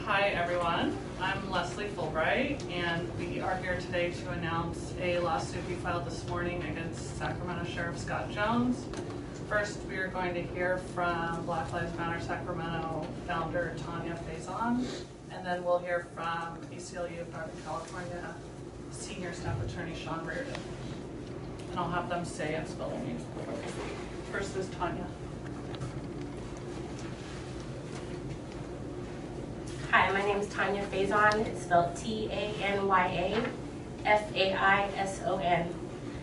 Hi everyone, I'm Leslie Fulbright, and we are here today to announce a lawsuit we filed this morning against Sacramento Sheriff Scott Jones. First, we are going to hear from Black Lives Matter Sacramento founder Tanya Faison, and then we'll hear from ACLU of Northern California Senior Staff Attorney Sean Reardon. And I'll have them say and spell their names. First is Tanya. Hi, my name is Tanya Faison. It's spelled T-A-N-Y-A-F-A-I-S-O-N,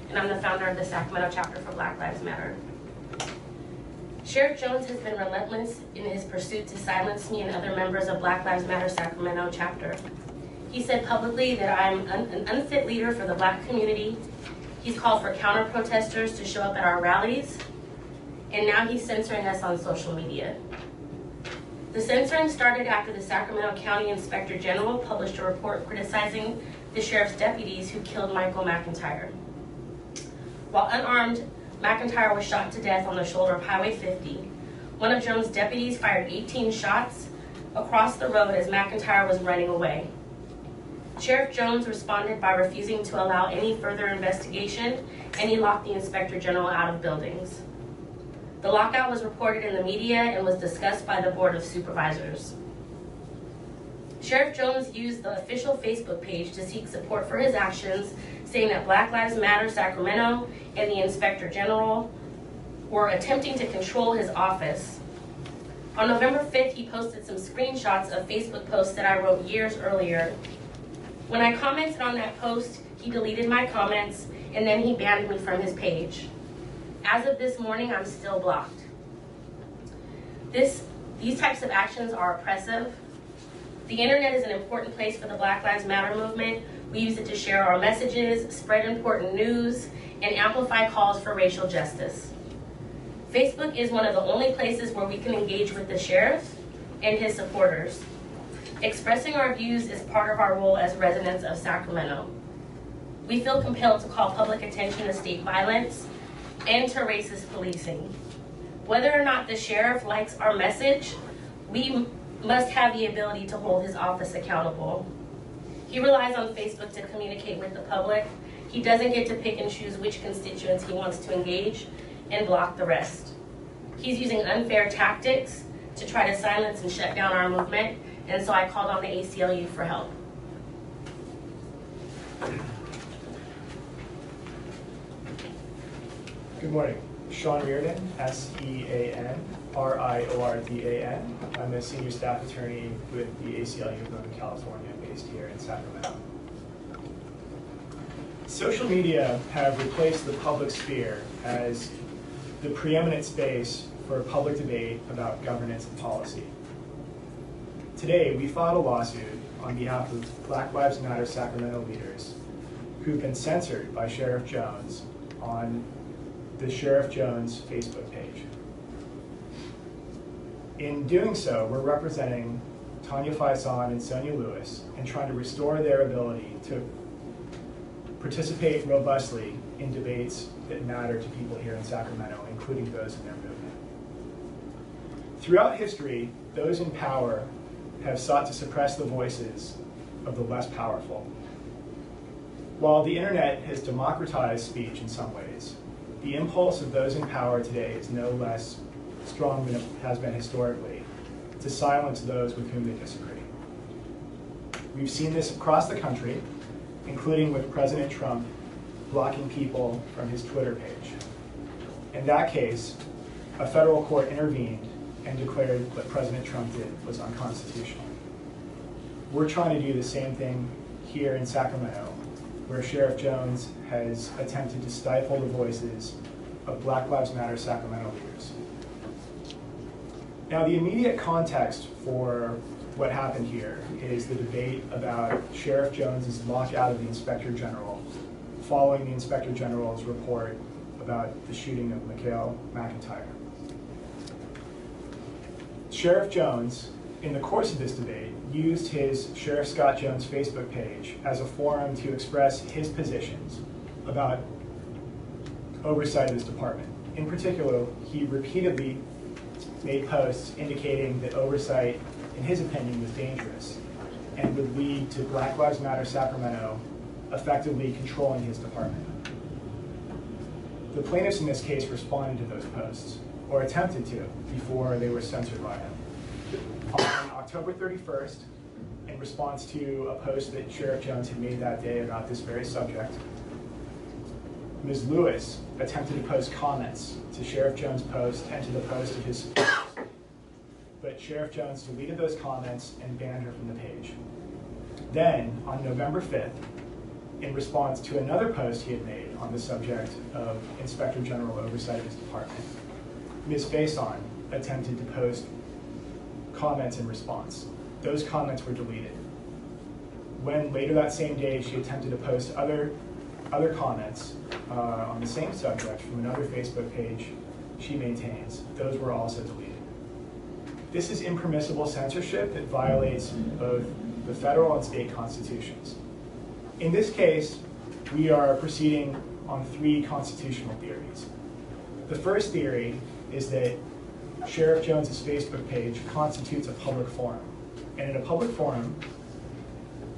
and I'm the founder of the Sacramento chapter for Black Lives Matter. Sheriff Jones has been relentless in his pursuit to silence me and other members of Black Lives Matter Sacramento chapter. He said publicly that I'm an unfit leader for the Black community. He's called for counter-protesters to show up at our rallies, and now he's censoring us on social media. The censoring started after the Sacramento County Inspector General published a report criticizing the sheriff's deputies who killed Michael McIntyre. While unarmed, McIntyre was shot to death on the shoulder of Highway 50. One of Jones' deputies fired 18 shots across the road as McIntyre was running away. Sheriff Jones responded by refusing to allow any further investigation, and he locked the Inspector General out of buildings. The lockout was reported in the media and was discussed by the Board of Supervisors. Sheriff Jones used the official Facebook page to seek support for his actions, saying that Black Lives Matter Sacramento and the Inspector General were attempting to control his office. On November 5th, he posted some screenshots of Facebook posts that I wrote years earlier. When I commented on that post, he deleted my comments, and then he banned me from his page. As of this morning, I'm still blocked. These types of actions are oppressive. The internet is an important place for the Black Lives Matter movement. We use it to share our messages, spread important news, and amplify calls for racial justice. Facebook is one of the only places where we can engage with the sheriff and his supporters. Expressing our views is part of our role as residents of Sacramento. We feel compelled to call public attention to state violence and to racist policing. Whether or not the sheriff likes our message, we must have the ability to hold his office accountable. He relies on Facebook to communicate with the public. He doesn't get to pick and choose which constituents he wants to engage and block the rest. He's using unfair tactics to try to silence and shut down our movement, and so I called on the ACLU for help. Good morning. Sean Reardon, S-E-A-N-R-I-O-R-D-A-N. I'm a senior staff attorney with the ACLU of Northern California, based here in Sacramento. Social media have replaced the public sphere as the preeminent space for public debate about governance and policy. Today, we filed a lawsuit on behalf of Black Lives Matter Sacramento leaders who've been censored by Sheriff Jones on the Sheriff Jones Facebook page. In doing so, we're representing Tanya Faison and Sonia Lewis and trying to restore their ability to participate robustly in debates that matter to people here in Sacramento, including those in their movement. Throughout history, those in power have sought to suppress the voices of the less powerful. While the internet has democratized speech in some ways, the impulse of those in power today is no less strong than it has been historically to silence those with whom they disagree. We've seen this across the country, including with President Trump blocking people from his Twitter page. In that case, a federal court intervened and declared what President Trump did was unconstitutional. We're trying to do the same thing here in Sacramento, where Sheriff Jones has attempted to stifle the voices of Black Lives Matter Sacramento leaders. Now, the immediate context for what happened here is the debate about Sheriff Jones's lockout of the Inspector General following the Inspector General's report about the shooting of Michael McIntyre. Sheriff Jones, in the course of this debate, used his Sheriff Scott Jones Facebook page as a forum to express his positions about oversight of this department. In particular, he repeatedly made posts indicating that oversight in his opinion, was dangerous and would lead to Black Lives Matter Sacramento effectively controlling his department. The plaintiffs in this case responded to those posts, or attempted to, before they were censored by him. On October 31st, in response to a post that Sheriff Jones had made that day about this very subject, Ms. Lewis attempted to post comments to Sheriff Jones' post and to the post of his supporters. But Sheriff Jones deleted those comments and banned her from the page. Then, on November 5th, in response to another post he had made on the subject of Inspector General oversight of his department, Ms. Faison attempted to post comments in response. Those comments were deleted. When later that same day she attempted to post other comments on the same subject from another Facebook page she maintains, those were also deleted. This is impermissible censorship that violates both the federal and state constitutions. In this case, we are proceeding on 3 constitutional theories. The first theory is that Sheriff Jones's Facebook page constitutes a public forum. And in a public forum,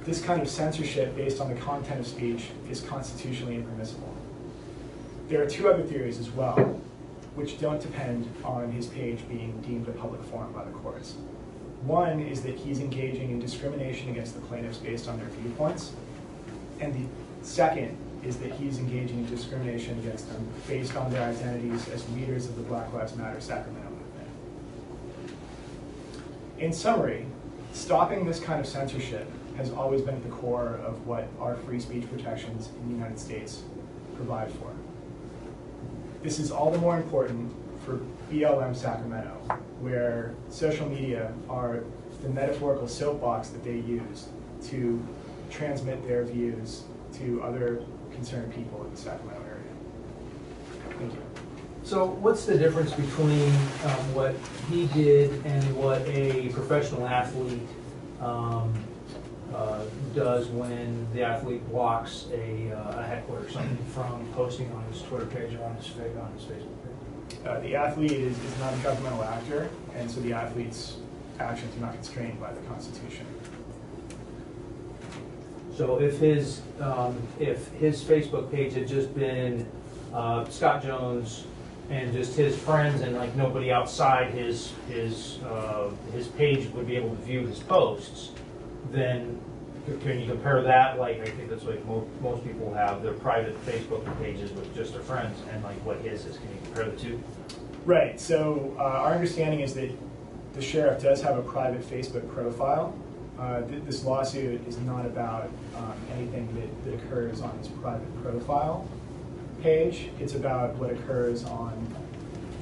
this kind of censorship based on the content of speech is constitutionally impermissible. There are 2 other theories as well, which don't depend on his page being deemed a public forum by the courts. One is that he's engaging in discrimination against the plaintiffs based on their viewpoints. And the second is that he's engaging in discrimination against them based on their identities as leaders of the Black Lives Matter Sacramento movement. In summary, stopping this kind of censorship has always been at the core of what our free speech protections in the United States provide for. This is all the more important for BLM Sacramento, where social media are the metaphorical soapbox that they use to transmit their views to other concerned people in the Sacramento area. Thank you. So what's the difference between what he did and what a professional athlete does when the athlete blocks a heckler or something from posting on his Twitter page or on his Facebook page? The athlete is not a governmental actor, and so the athlete's actions are not constrained by the Constitution. So if his Facebook page had just been Scott Jones and just his friends and like nobody outside his page would be able to view his posts, then can you compare that? Like I think that's like most people have their private Facebook pages with just their friends, and like what his is. Can you compare the 2? Right. So our understanding is that the sheriff does have a private Facebook profile. This lawsuit is not about anything that occurs on his private profile page. It's about what occurs on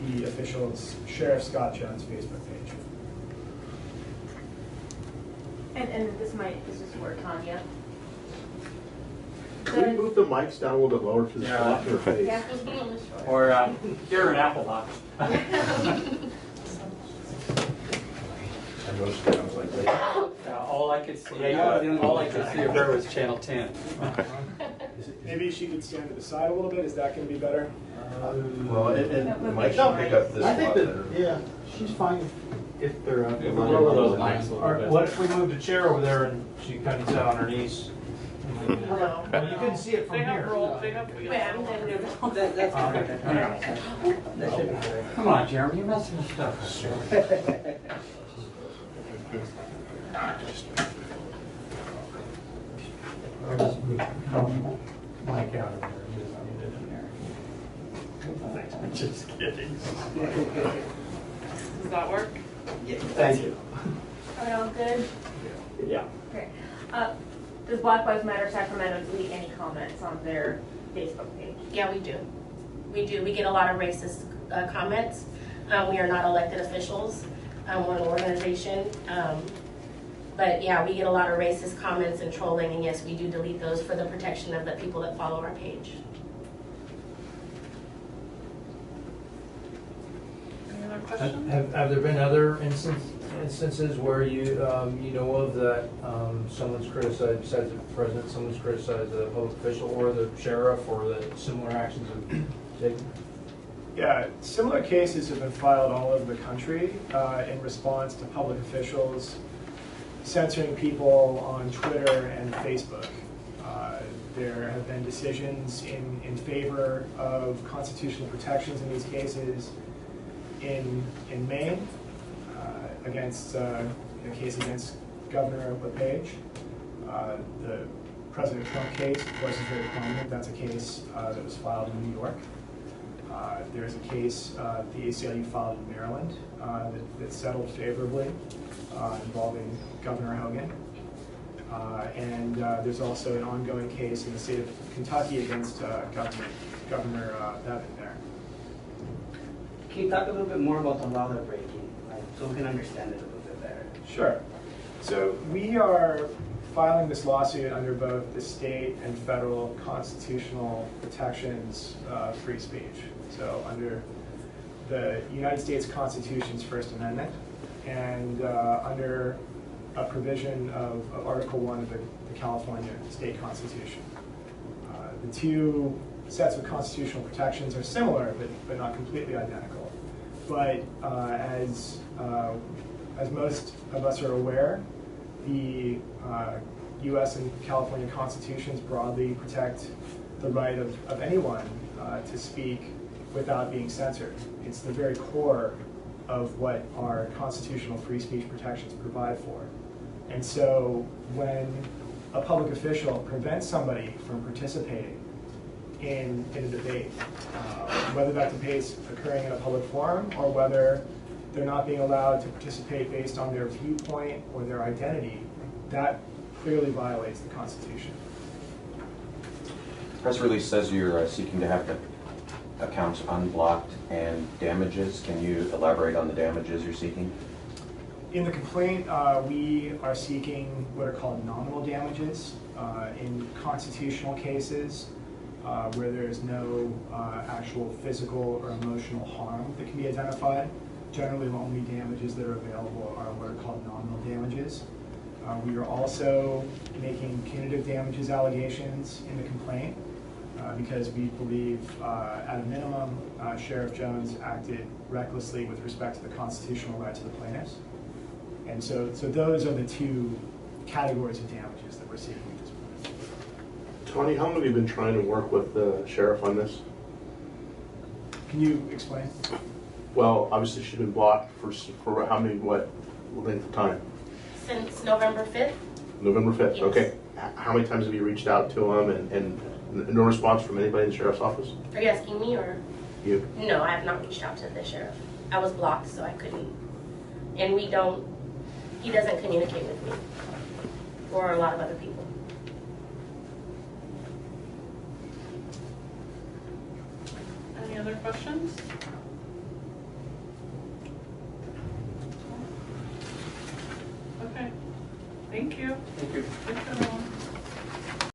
the official Sheriff Scott Jones Facebook page. And this is for Tanya. Can we move the mics down a little bit lower to the spot in her face? Yeah, who's being on the short? Or here an apple box. I noticed that. I was like, wait. All I could see, all I could see of her was Channel 10. Maybe she could stand to the side a little bit. Is that going to be better? Well, and the mic should pick up this I think spot that, better. yeah, she's fine if they're up. Yeah, We'll we'll lower those lower mics a those. little Or bit. what if we moved a chair over there and she kind of sat on her knees? No. Well, you couldn't see it from They have here. roll, they have wheels. Wait, I'm gonna move it. That's Oh, okay. okay. That should be great. Come on, Jeremy, you're messing with stuff. Or just move mic out of there and just get it in there. I'm just kidding. Does that work? Thank you. Are we all good? Yeah. Okay. Does Black Lives Matter Sacramento delete any comments on their Facebook page? Yeah, we do. We do. We get a lot of racist comments. We are not elected officials. We're an organization. But yeah, we get a lot of racist comments and trolling, and yes, we do delete those for the protection of the people that follow our page. Any other questions? Have there been other instances where you know of that someone's criticized, besides the president, someone's criticized the public official or the sheriff, or that similar actions have been taken? Yeah, similar cases have been filed all over the country in response to public officials censoring people on Twitter and Facebook. There have been decisions in favor of constitutional protections in these cases in Maine, against a case against Governor LePage. The President Trump case, of course, is very prominent. That's a case that was filed in New York. There's a case the ACLU filed in Maryland that settled favorably involving Governor Hogan. And there's also an ongoing case in the state of Kentucky against Governor Bevin there. Can you talk a little bit more about the law they're breaking, so we can understand it a little bit better? Sure. So we are filing this lawsuit under both the state and federal constitutional protections of free speech. So under the United States Constitution's First Amendment and under a provision of Article 1 of the California State Constitution. The two sets of constitutional protections are similar, but not completely identical. But as most of us are aware, the U.S. and California constitutions broadly protect the right of anyone to speak without being censored. It's the very core of what our constitutional free speech protections provide for. And so when a public official prevents somebody from participating in a debate, whether that debate's occurring in a public forum or whether they're not being allowed to participate based on their viewpoint or their identity, that clearly violates the Constitution. Press release says you're seeking to have the accounts unblocked and damages. Can you elaborate on the damages you're seeking? In the complaint, we are seeking what are called nominal damages in constitutional cases where there is no actual physical or emotional harm that can be identified. Generally, the only damages that are available are what are called nominal damages. We are also making punitive damages allegations in the complaint because we believe, at a minimum, Sheriff Jones acted recklessly with respect to the constitutional rights of the plaintiffs. And so those are the two categories of damages that we're seeking at this point. Tony, how long have you been trying to work with the sheriff on this? Can you explain? Well, obviously she's been blocked for how many, what length of time? Since November 5th. November 5th, Yes. okay. How many times have you reached out to him and no response from anybody in the sheriff's office? Are you asking me or? You? No, I have not reached out to the sheriff. I was blocked, so I couldn't. And he doesn't communicate with me or a lot of other people. Any other questions? Okay, thank you. Thank you. Thanks, everyone.